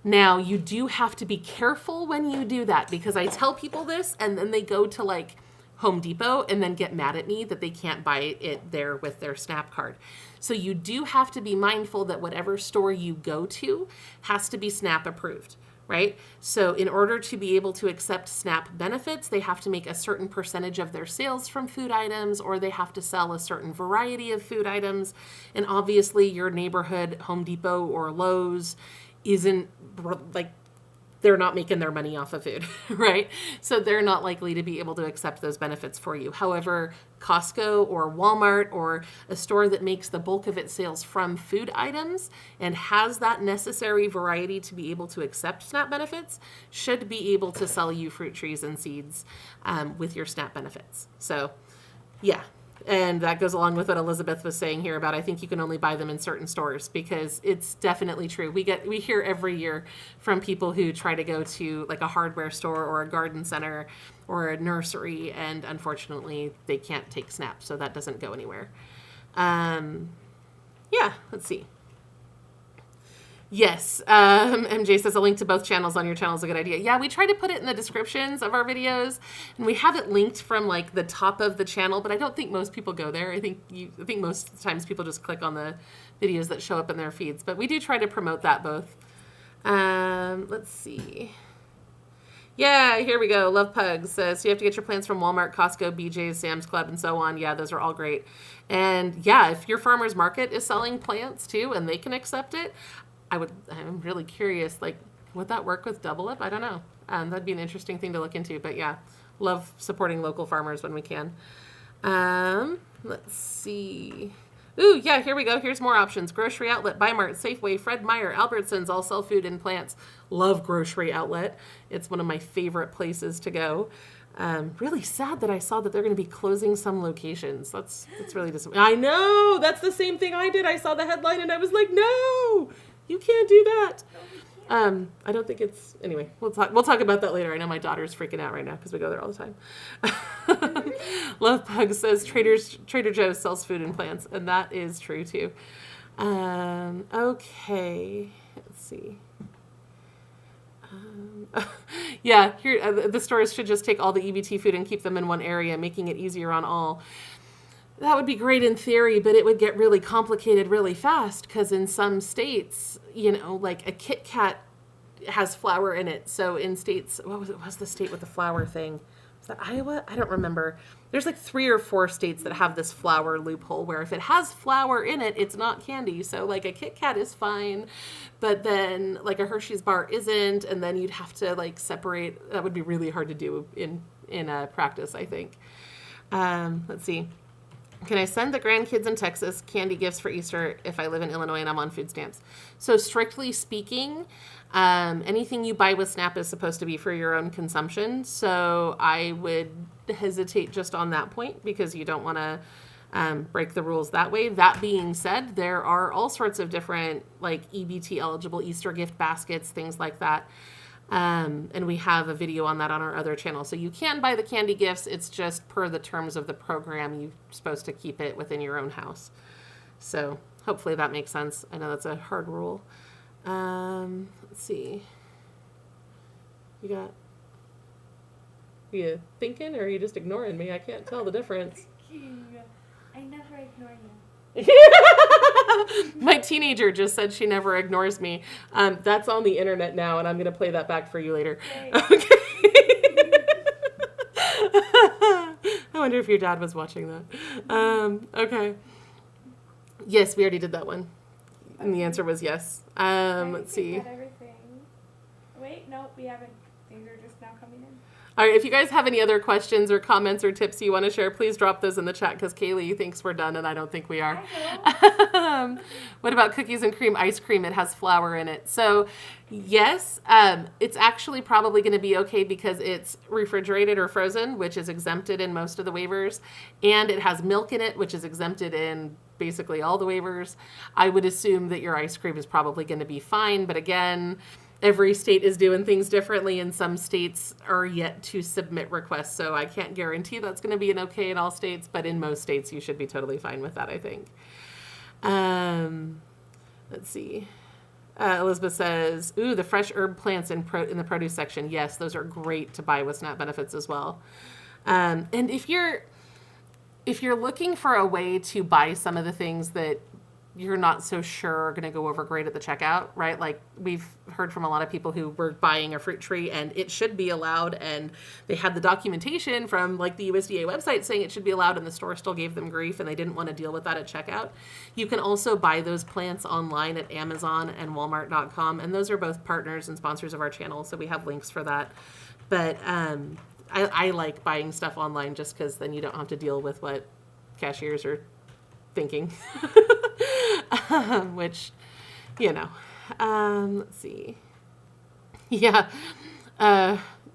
Now, you do have to be careful when you do that, because I tell people this, and then they go to like Home Depot and then get mad at me that they can't buy it there with their SNAP card. So you do have to be mindful that whatever store you go to has to be SNAP approved, right? So in order to be able to accept SNAP benefits, they have to make a certain percentage of their sales from food items, or they have to sell a certain variety of food items. And obviously your neighborhood Home Depot or Lowe's isn't like, they're not making their money off of food, right? So they're not likely to be able to accept those benefits for you. However, Costco or Walmart or a store that makes the bulk of its sales from food items and has that necessary variety to be able to accept SNAP benefits should be able to sell you fruit trees and seeds with your SNAP benefits. So yeah. And that goes along with what Elizabeth was saying here about, I think you can only buy them in certain stores, because it's definitely true. We hear every year from people who try to go to like a hardware store or a garden center or a nursery, and unfortunately they can't take SNAP, so that doesn't go anywhere. Yeah, let's see. Yes, MJ says a link to both channels on your channel is a good idea. Yeah, we try to put it in the descriptions of our videos, and we have it linked from like the top of the channel, but I don't think most people go there. I think most times people just click on the videos that show up in their feeds, but we do try to promote that both. Let's see. Yeah, here we go. Love Pugs says, so you have to get your plants from Walmart, Costco, BJ's, Sam's Club, and so on. Yeah, those are all great. And yeah, if your farmer's market is selling plants too, and they can accept it, I'm really curious, like, would that work with Double Up? I don't know. That'd be an interesting thing to look into, but yeah, love supporting local farmers when we can. Let's see. Ooh, yeah, here we go. Here's more options. Grocery Outlet, Bi-Mart, Safeway, Fred Meyer, Albertsons all sell food and plants. Love Grocery Outlet. It's one of my favorite places to go. Really sad that I saw that they're going to be closing some locations. That's really disappointing. I know! That's the same thing I did. I saw the headline and I was like, no! You can't do that. I don't think it's, anyway, we'll talk about that later. I know my daughter's freaking out right now because we go there all the time. Love Pug says Trader Joe's sells food and plants, and that is true too. Okay, let's see. Yeah, here the stores should just take all the EBT food and keep them in one area, making it easier on all. That would be great in theory, but it would get really complicated really fast because in some states, like a Kit Kat has flour in it. So in states, what was the state with the flour thing? Was that Iowa? I don't remember. There's like 3 or 4 states that have this flour loophole where if it has flour in it, it's not candy. So like a Kit Kat is fine, but then like a Hershey's bar isn't, and then you'd have to like separate. That would be really hard to do in practice, I think. Let's see. Can I send the grandkids in Texas candy gifts for Easter if I live in Illinois and I'm on food stamps? So strictly speaking, anything you buy with SNAP is supposed to be for your own consumption. So I would hesitate just on that point because you don't want to break the rules that way. That being said, there are all sorts of different like EBT eligible Easter gift baskets, things like that. And we have a video on that on our other channel. So you can buy the candy gifts. It's just per the terms of the program, you're supposed to keep it within your own house. So hopefully that makes sense. I know that's a hard rule. Let's see. Are you thinking or are you just ignoring me? I can't tell the difference. I never ignore you. My teenager just said she never ignores me. That's on the internet now, and I'm going to play that back for you later. Okay. I wonder if your dad was watching that. Okay. Yes, we already did that one. And the answer was yes. Let's see. Everything. Wait, no, we haven't. These are just now coming in. All right, if you guys have any other questions or comments or tips you want to share, please drop those in the chat because Kaylee thinks we're done and I don't think we are. What about cookies and cream ice cream? It has flour in it. So yes, it's actually probably going to be okay because it's refrigerated or frozen, which is exempted in most of the waivers. And it has milk in it, which is exempted in basically all the waivers. I would assume that your ice cream is probably going to be fine. But again, every state is doing things differently, and some states are yet to submit requests. So I can't guarantee that's going to be an okay in all states, but in most states, you should be totally fine with that, I think. Let's see. Elizabeth says, ooh, the fresh herb plants in the produce section. Yes, those are great to buy with SNAP benefits as well. And if you're looking for a way to buy some of the things that you're not so sure are going to go over great at the checkout, right? Like we've heard from a lot of people who were buying a fruit tree and it should be allowed, and they had the documentation from like the USDA website saying it should be allowed, and the store still gave them grief and they didn't want to deal with that at checkout. You can also buy those plants online at Amazon and Walmart.com, and those are both partners and sponsors of our channel, so we have links for that. But I like buying stuff online just because then you don't have to deal with what cashiers are thinking. Which, let's see. Yeah.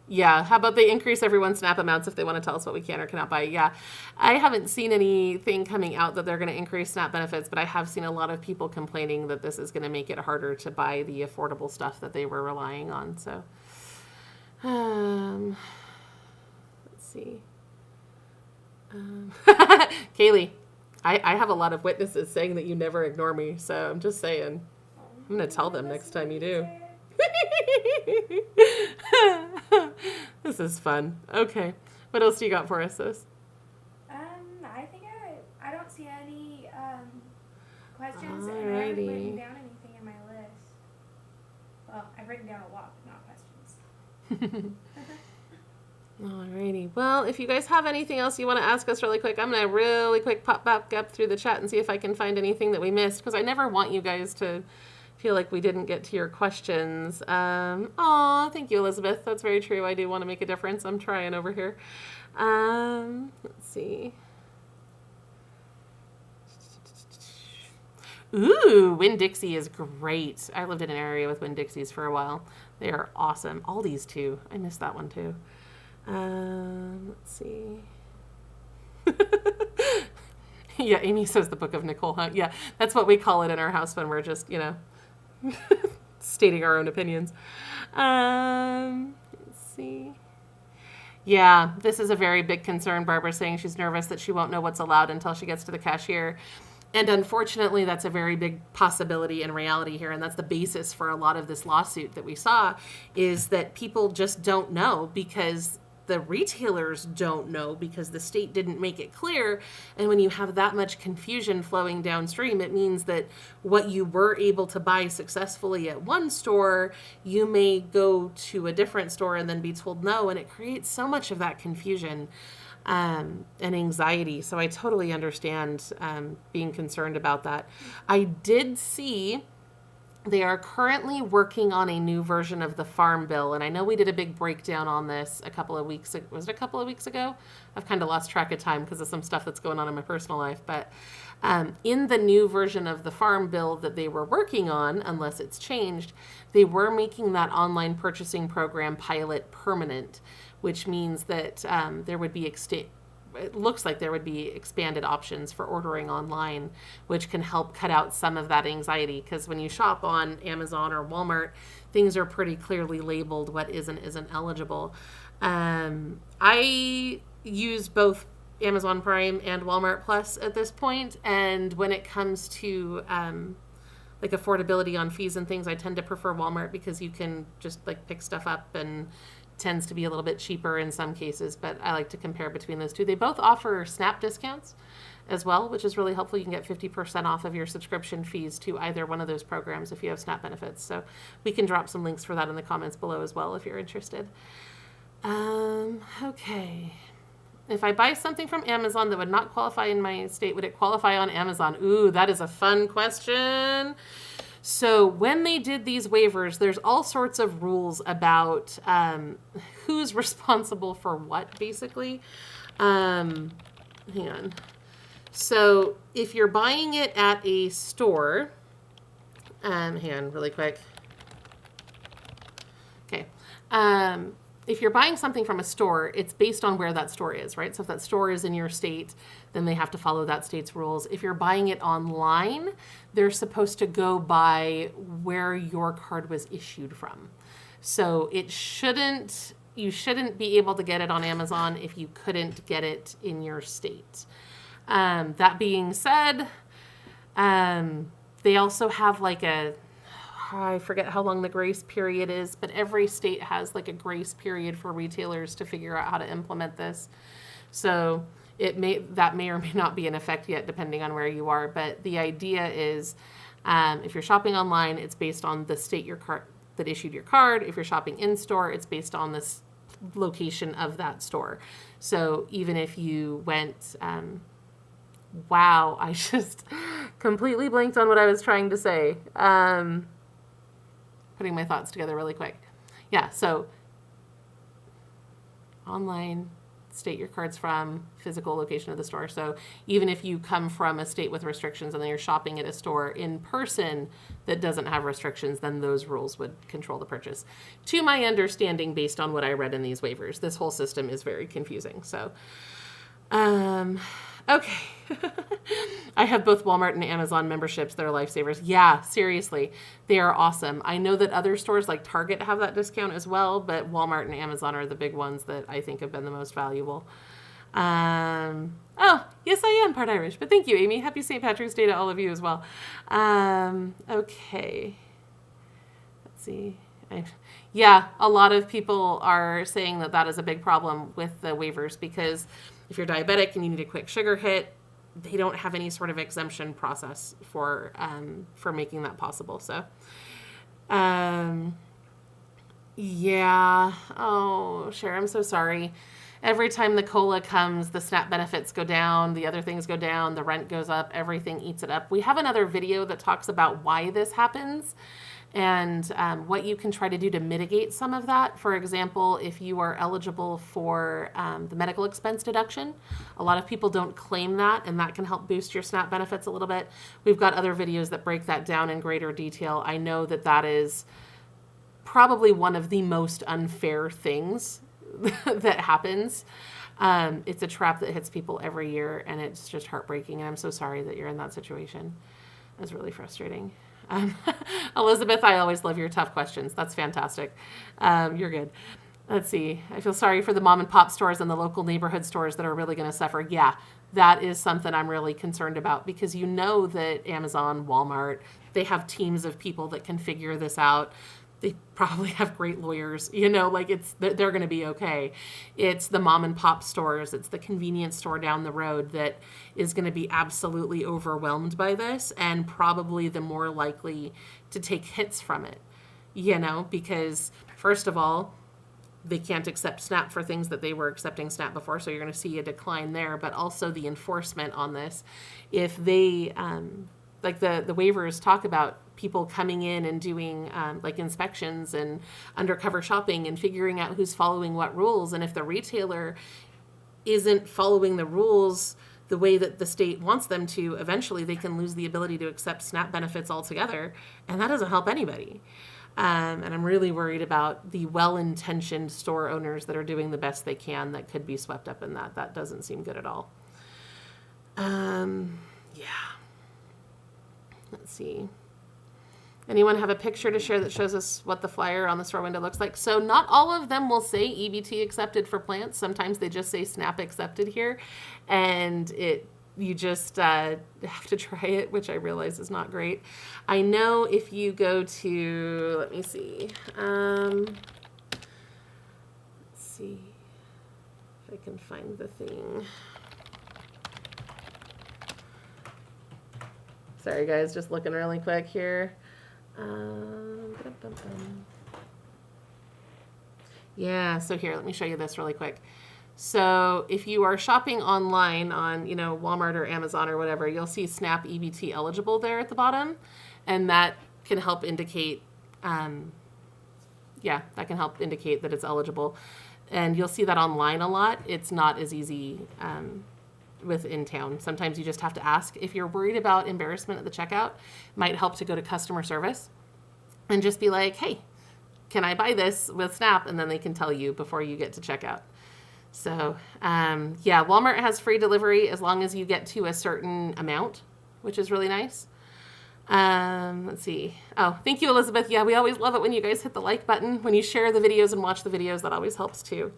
Yeah. How about they increase everyone's SNAP amounts if they want to tell us what we can or cannot buy? Yeah. I haven't seen anything coming out that they're going to increase SNAP benefits, but I have seen a lot of people complaining that this is going to make it harder to buy the affordable stuff that they were relying on. So, let's see. Kaylee. I have a lot of witnesses saying that you never ignore me, so I'm just saying. I'm going to tell them next time you do. This is fun. Okay. What else do you got for us, sis? I think I don't see any questions, Alrighty. and I haven't written down anything in my list. Well, I've written down a lot, but not questions. Alrighty. Well, if you guys have anything else you want to ask us really quick, I'm going to really quick pop back up through the chat and see if I can find anything that we missed, because I never want you guys to feel like we didn't get to your questions. Thank you, Elizabeth. That's very true. I do want to make a difference. I'm trying over here. Let's see. Ooh, Winn-Dixie is great. I lived in an area with Winn-Dixies for a while. They are awesome. Aldi's too. I missed that one too. Let's see. Yeah, Amy says the Book of Nicole Hunt. Yeah, that's what we call it in our house when we're just, stating our own opinions. Let's see. Yeah, this is a very big concern. Barbara's saying she's nervous that she won't know what's allowed until she gets to the cashier. And unfortunately, that's a very big possibility in reality here. And that's the basis for a lot of this lawsuit that we saw, is that people just don't know because the retailers don't know because the state didn't make it clear. And when you have that much confusion flowing downstream, it means that what you were able to buy successfully at one store, you may go to a different store and then be told no. And it creates so much of that confusion and anxiety. So I totally understand being concerned about that. I did see they are currently working on a new version of the Farm Bill. And I know we did a big breakdown on this a couple of weeks ago. Was it a couple of weeks ago? I've kind of lost track of time because of some stuff that's going on in my personal life. But in the new version of the Farm Bill that they were working on, unless it's changed, they were making that online purchasing program pilot permanent, which means that there would be it looks like there would be expanded options for ordering online, which can help cut out some of that anxiety. Because when you shop on Amazon or Walmart, things are pretty clearly labeled what is and isn't eligible. I use both Amazon Prime and Walmart Plus at this point, and when it comes to like affordability on fees and things, I tend to prefer Walmart because you can just like pick stuff up and tends to be a little bit cheaper in some cases, but I like to compare between those two. They both offer SNAP discounts as well, which is really helpful. You can get 50% off of your subscription fees to either one of those programs if you have SNAP benefits. So we can drop some links for that in the comments below as well if you're interested. Okay. If I buy something from Amazon that would not qualify in my state, would it qualify on Amazon? Ooh, that is a fun question. So when they did these waivers, there's all sorts of rules about who's responsible for what, basically. Hang on. So if you're buying it at a store, hang on really quick. Okay. If you're buying something from a store, it's based on where that store is, right? So if that store is in your state, then they have to follow that state's rules. If you're buying it online, they're supposed to go by where your card was issued from. So you shouldn't be able to get it on Amazon if you couldn't get it in your state. That being said, they also have like I forget how long the grace period is, but every state has like a grace period for retailers to figure out how to implement this. So that may or may not be in effect yet, depending on where you are. But the idea is, if you're shopping online, it's based on the state that issued your card. If you're shopping in store, it's based on this location of that store. So even if you went, wow, I just completely blanked on what I was trying to say. Putting my thoughts together really quick. Yeah, so online, state your card's from, physical location of the store. So even if you come from a state with restrictions and then you're shopping at a store in person that doesn't have restrictions, then those rules would control the purchase. To my understanding, based on what I read in these waivers, this whole system is very confusing. So, okay. I have both Walmart and Amazon memberships. They're lifesavers. Yeah, seriously. They are awesome. I know that other stores like Target have that discount as well, but Walmart and Amazon are the big ones that I think have been the most valuable. Oh, yes, I am part Irish, but thank you, Amy. Happy St. Patrick's Day to all of you as well. Okay. Let's see. Yeah, a lot of people are saying that is a big problem with the waivers because if you're diabetic and you need a quick sugar hit, they don't have any sort of exemption process for making that possible. So, yeah. Oh, Cher, I'm so sorry. Every time the COLA comes, the SNAP benefits go down, the other things go down, the rent goes up, everything eats it up. We have another video that talks about why this happens and what you can try to do to mitigate some of that. For example, if you are eligible for the medical expense deduction, a lot of people don't claim that, and that can help boost your SNAP benefits a little bit. We've got other videos that break that down in greater detail. I know that is probably one of the most unfair things that happens. It's a trap that hits people every year, and it's just heartbreaking, and I'm so sorry that you're in that situation. It's really frustrating. Elizabeth, I always love your tough questions. That's fantastic. You're good. Let's see. I feel sorry for the mom and pop stores and the local neighborhood stores that are really going to suffer. Yeah, that is something I'm really concerned about, because you know that Amazon, Walmart, they have teams of people that can figure this out. They probably have great lawyers, like they're going to be okay. It's the mom and pop stores, it's the convenience store down the road that is going to be absolutely overwhelmed by this, and probably the more likely to take hits from it, because first of all, they can't accept SNAP for things that they were accepting SNAP before, so you're going to see a decline there. But also the enforcement on this, if they, like the waivers talk about people coming in and doing like inspections and undercover shopping and figuring out who's following what rules. And if the retailer isn't following the rules the way that the state wants them to, eventually they can lose the ability to accept SNAP benefits altogether, and that doesn't help anybody. And I'm really worried about the well-intentioned store owners that are doing the best they can that could be swept up in that. That doesn't seem good at all. Yeah. Let's see. Anyone have a picture to share that shows us what the flyer on the store window looks like? So not all of them will say EBT accepted for plants. Sometimes they just say SNAP accepted here, and you just have to try it, which I realize is not great. I know if you go to, let me see. Let's see if I can find the thing. Sorry guys, just looking really quick here. Yeah, so here, let me show you this really quick. So if you are shopping online on, Walmart or Amazon or whatever, you'll see SNAP EBT eligible there at the bottom, and that can help indicate, that can help indicate that it's eligible. And you'll see that online a lot. It's not as easy within town. Sometimes you just have to ask. If you're worried about embarrassment at the checkout, it might help to go to customer service and just be like, hey, can I buy this with SNAP? And then they can tell you before you get to checkout. So, Walmart has free delivery as long as you get to a certain amount, which is really nice. Let's see. Oh, thank you, Elizabeth. Yeah, we always love it when you guys hit the like button. When you share the videos and watch the videos, that always helps too.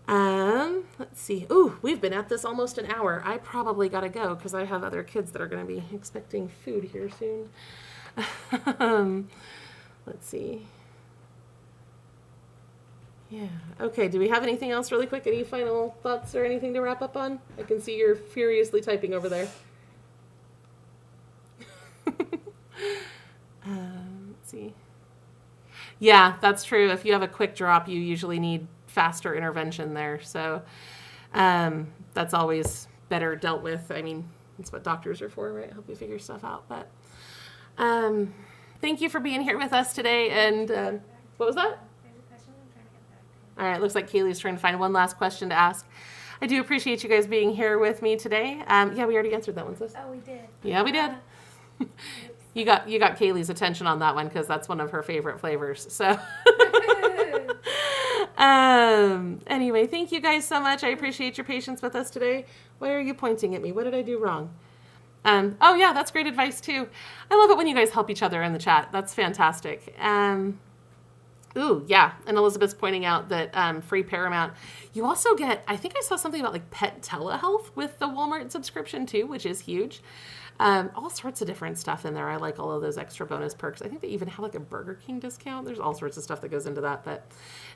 Let's see. Ooh, we've been at this almost an hour. I probably got to go because I have other kids that are going to be expecting food here soon. Let's see. Yeah. Okay. Do we have anything else really quick? Any final thoughts or anything to wrap up on? I can see you're furiously typing over there. Let's see. Yeah, that's true. If you have a quick drop, you usually need faster intervention there. So that's always better dealt with. I mean, that's what doctors are for, right? Help you figure stuff out. But thank you for being here with us today. And what was that? All right, looks like Kaylee's trying to find one last question to ask. I do appreciate you guys being here with me today. We already answered that one, sis. Oh, we did. Yeah, we did. You got Kaylee's attention on that one because that's one of her favorite flavors. So anyway, thank you guys so much. I appreciate your patience with us today. Why are you pointing at me? What did I do wrong? Oh yeah, that's great advice too. I love it when you guys help each other in the chat. That's fantastic. Ooh, yeah. And Elizabeth's pointing out that free Paramount. You also get, I think I saw something about like pet telehealth with the Walmart subscription too, which is huge. All sorts of different stuff in there. I like all of those extra bonus perks. I think they even have like a Burger King discount. There's all sorts of stuff that goes into that. But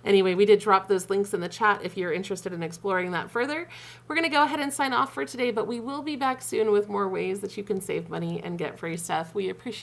anyway, we did drop those links in the chat if you're interested in exploring that further. We're going to go ahead and sign off for today, but we will be back soon with more ways that you can save money and get free stuff. We appreciate